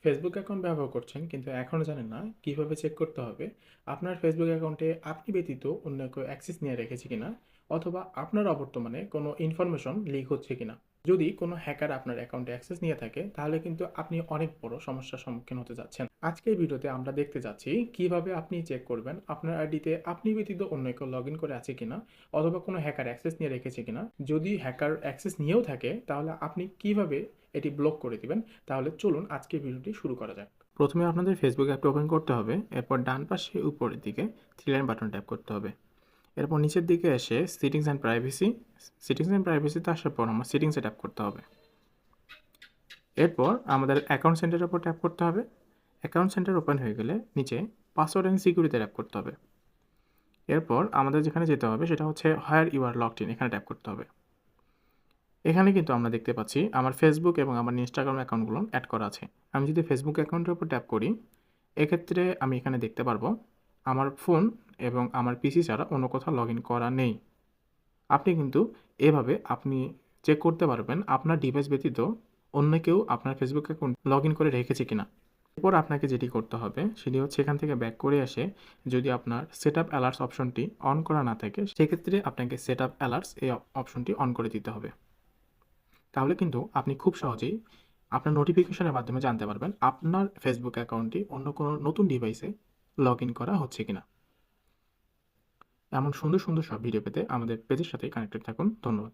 Facebook account ব্যবহার করছেন কিন্তু এখনও জানেন না কিভাবে চেক করতে হবে আপনার ফেসবুক অ্যাকাউন্টে আপনি ব্যতীত অন্য কেউ অ্যাক্সেস নিয়ে রেখেছে কিনা, অথবা আপনার অবর্তমানে কোনো ইনফরমেশন লিক হচ্ছে কিনা। যদি কোনো হ্যাকার আপনার অ্যাকাউন্টে অ্যাক্সেস নিয়ে থাকে তাহলে কিন্তু আপনি অনেক বড় সমস্যার সম্মুখীন হতে যাচ্ছেন। আজকের ভিডিওতে আমরা দেখতে যাচ্ছি কিভাবে আপনি চেক করবেন আপনার আইডিতে আপনি ব্যতীত অন্য কেউ লগ ইন করে আছে কিনা, অথবা কোনো হ্যাকার অ্যাক্সেস নিয়ে রেখেছে কিনা। যদি হ্যাকার অ্যাক্সেস নিয়েও থাকে তাহলে আপনি কিভাবে এটি ব্লক করে দিবেন। তাহলে চলুন আজকের ভিডিওটি শুরু করা যাক। প্রথমে আপনাদের ফেসবুক অ্যাপটি ওপেন করতে হবে, এরপর ডান পাশে উপরের দিকে থ্রি লাইন বাটন ট্যাপ করতে হবে। এরপর নিচের দিকে এসে সেটিংস অ্যান্ড প্রাইভেসিতে আসার পর আমার সেটিংসে ট্যাপ করতে হবে। এরপর আমাদের অ্যাকাউন্ট সেন্টারের উপর ট্যাপ করতে হবে। অ্যাকাউন্ট সেন্টার ওপেন হয়ে গেলে নিচে পাসওয়ার্ড অ্যান্ড সিকিউরিটি ট্যাপ করতে হবে। এরপর আমাদের যেখানে যেতে হবে সেটা হচ্ছে where you are logged in, এখানে ট্যাপ করতে হবে। এখানে কিন্তু আমরা দেখতে পাচ্ছি আমার ফেসবুক এবং আমার ইনস্টাগ্রাম অ্যাকাউন্টগুলো অ্যাড করা আছে। আমি যদি ফেসবুক অ্যাকাউন্টের উপর ট্যাপ করি, এক্ষেত্রে আমি এখানে দেখতে পারবো আমার ফোন এবং আমার পিসি ছাড়া অন্য কোথাও লগ ইন করা নেই। আপনি কিন্তু এভাবে আপনি চেক করতে পারবেন আপনার ডিভাইস ব্যতীত অন্য কেউ আপনার ফেসবুক অ্যাকাউন্ট লগ ইন করে রেখেছে কিনা। এরপর আপনাকে যেটি করতে হবে সেটি হচ্ছে এখান থেকে ব্যাক করে এসে যদি আপনার সেট আপ অ্যালার্টস অপশনটি অন করা না থাকে সেক্ষেত্রে আপনাকে সেট আপ অ্যালার্টস এই অপশনটি অন করে দিতে হবে। তাহলে কিন্তু আপনি খুব সহজেই আপনার নোটিফিকেশনের মাধ্যমে জানতে পারবেন আপনার ফেসবুক অ্যাকাউন্টটি অন্য কোনো নতুন ডিভাইসে লগ ইন করা হচ্ছে কিনা। এমন সুন্দর সুন্দর সব ভিডিও পেতে আমাদের পেজের সাথে কানেক্টেড থাকুন। ধন্যবাদ।